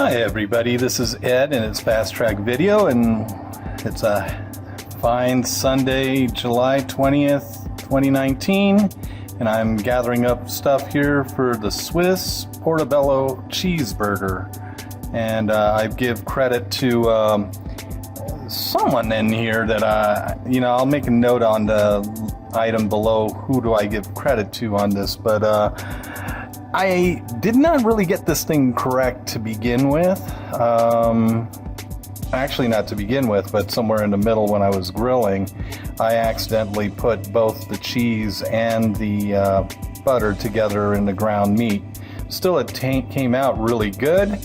Hi everybody, this is Ed and it's Fast Track Video, and it's a fine Sunday, July 20th, 2019, and I'm gathering up stuff here for the Swiss Portabello Cheeseburger. And I give credit to someone in here that I'll make a note on the item below who do I give credit to on this, but I did not really get this thing correct to begin with. Actually not to begin with, but somewhere in the middle when I was grilling, I accidentally put both the cheese and the butter together in the ground meat. Still, it came out really good,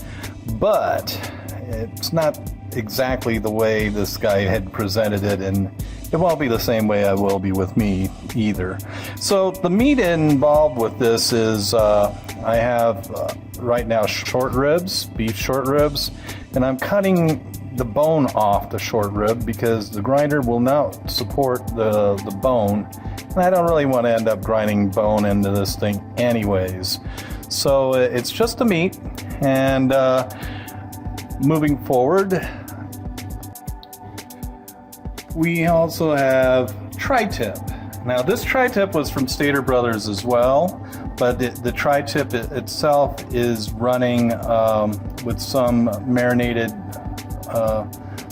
but it's not exactly the way this guy had presented it, and it won't be the same way it will be with me either. So the meat involved with this is I have right now short ribs, beef short ribs, and I'm cutting the bone off the short rib because the grinder will not support the bone, and I don't really want to end up grinding bone into this thing anyways. So it's just the meat, and moving forward, we also have tri-tip. Now this tri-tip was from Stater Brothers as well, but the tri-tip itself is running with some marinated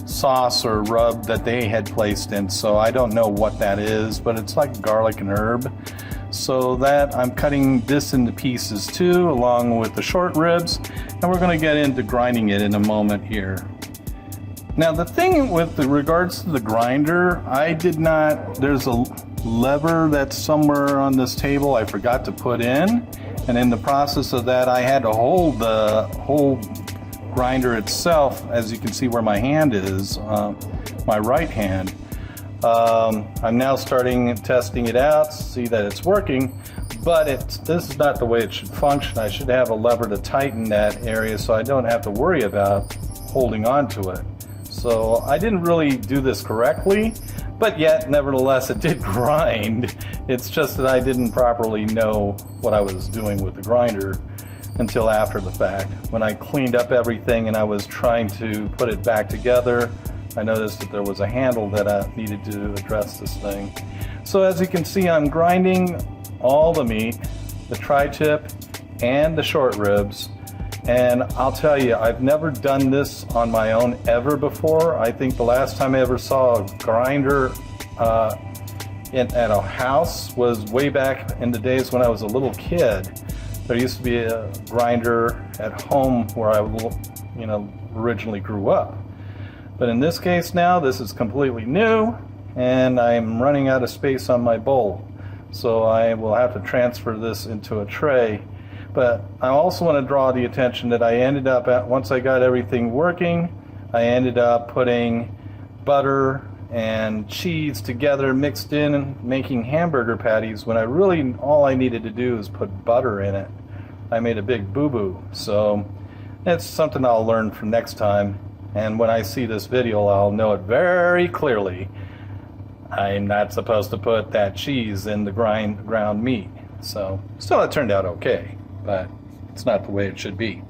sauce or rub that they had placed in, so I don't know what that is, but it's like garlic and herb. So that I'm cutting this into pieces too, along with the short ribs, and we're going to get into grinding it in a moment here. Now the thing with regards to the grinder, there's a lever that's somewhere on this table I forgot to put in, and in the process of that I had to hold the whole grinder itself, as you can see where my hand is, my right hand. I'm now testing it out, see that it's working, but this is not the way it should function. I should have a lever to tighten that area so I don't have to worry about holding on to it. So I didn't really do this correctly, but yet nevertheless it did grind. It's just that I didn't properly know what I was doing with the grinder until after the fact. When I cleaned up everything and I was trying to put it back together, I noticed that there was a handle that I needed to address this thing. So as you can see, I'm grinding all the meat, the tri-tip and the short ribs. And I'll tell you, I've never done this on my own ever before. I think the last time I ever saw a grinder at a house was way back in the days when I was a little kid. There used to be a grinder at home where I originally grew up. But in this case now, this is completely new, and I'm running out of space on my bowl. So I will have to transfer this into a tray. But I also want to draw the attention that I ended up, once I got everything working, I ended up putting butter and cheese together mixed in and making hamburger patties, when all I needed to do is put butter in it. I made a big boo-boo. So it's something I'll learn for next time. And when I see this video, I'll know it very clearly. I'm not supposed to put that cheese in the ground meat. So still, it turned out okay, but it's not the way it should be.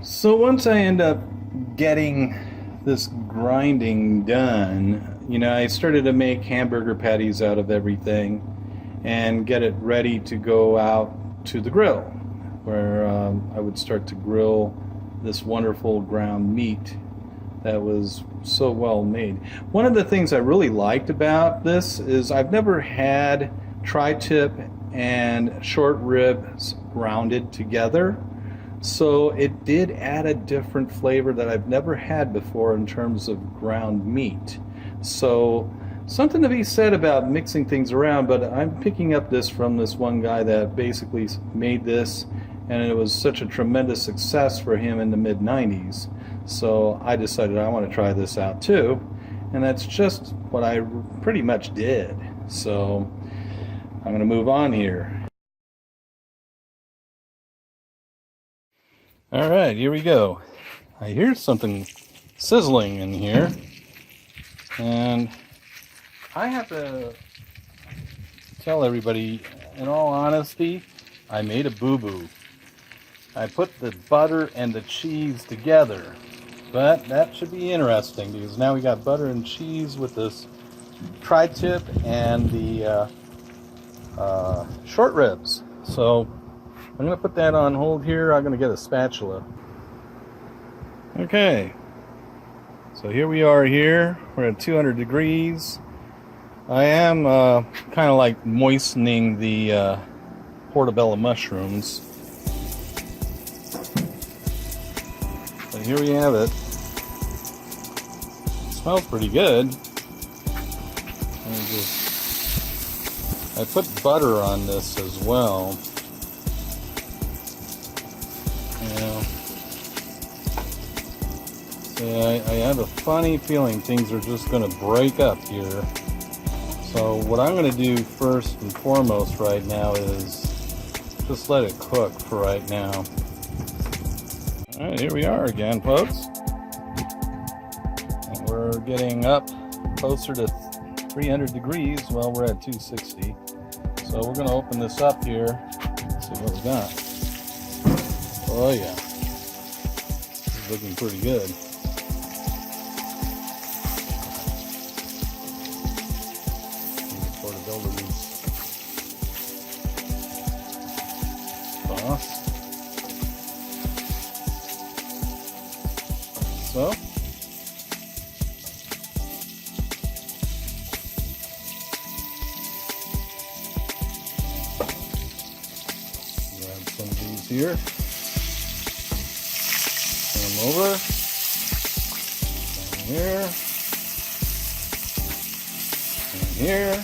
So once I end up getting this grinding done, I started to make hamburger patties out of everything and get it ready to go out to the grill, where I would start to grill this wonderful ground meat that was so well made. One of the things I really liked about this is I've never had tri-tip and short ribs grounded together. So it did add a different flavor that I've never had before in terms of ground meat. So something to be said about mixing things around, but I'm picking up this from this one guy that basically made this, and it was such a tremendous success for him in the mid-90s. So I decided I want to try this out too, and that's just what I pretty much did. So I'm going to move on here. All right, here we go. I hear something sizzling in here. And I have to tell everybody, in all honesty, I made a boo-boo. I put the butter and the cheese together, but that should be interesting because now we got butter and cheese with this tri-tip and the short ribs. So I'm going to put that on hold here. I'm going to get a spatula. Okay, so here we are here. We're at 200 degrees. I am kind of like moistening the Portabello mushrooms. But here we have it. It smells pretty good. I put butter on this as well. I have a funny feeling things are just going to break up here. So what I'm going to do first and foremost right now is just let it cook for right now. Alright, here we are again, folks. And we're getting up closer to 300 degrees. Well, we're at 260. So we're going to open this up here and see what we got. Oh yeah. It's looking pretty good. Portabello sauce. So grab some of these here. Turn them over. Down here. And here.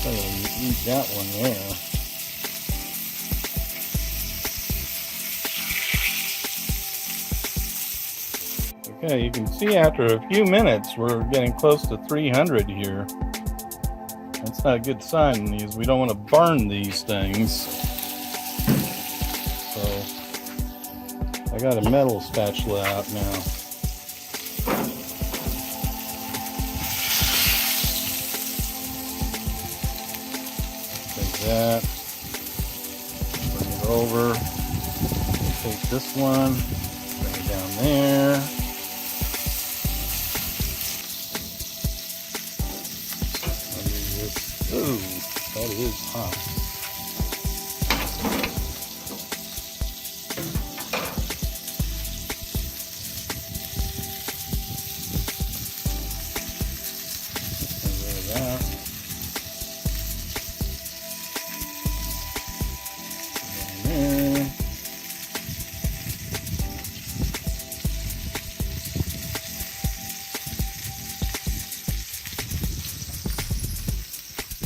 I'm going to eat that one there. Okay, you can see after a few minutes we're getting close to 300 here. That's not a good sign because we don't want to burn these things. So I got a metal spatula out now. Take that, bring it over, take this one, bring it down there. Ooh, that is hot.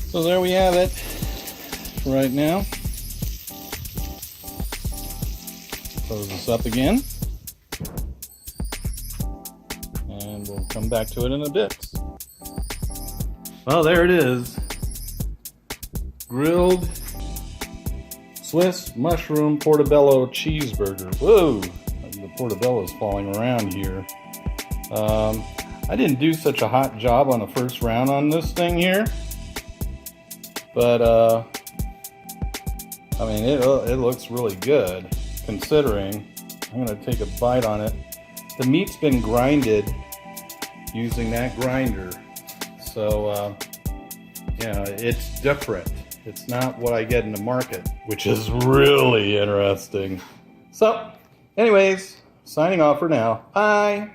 So there we have it for right now. Close this up again. And we'll come back to it in a bit. Well, there it is. Grilled Swiss mushroom portobello cheeseburger. Whoa! The portobello is falling around here. I didn't do such a hot job on the first round on this thing here. But, I mean, it looks really good, considering. I'm going to take a bite on it. The meat's been grinded using that grinder. So, yeah, it's different. It's not what I get in the market, which is really interesting. So, anyways, signing off for now. Bye!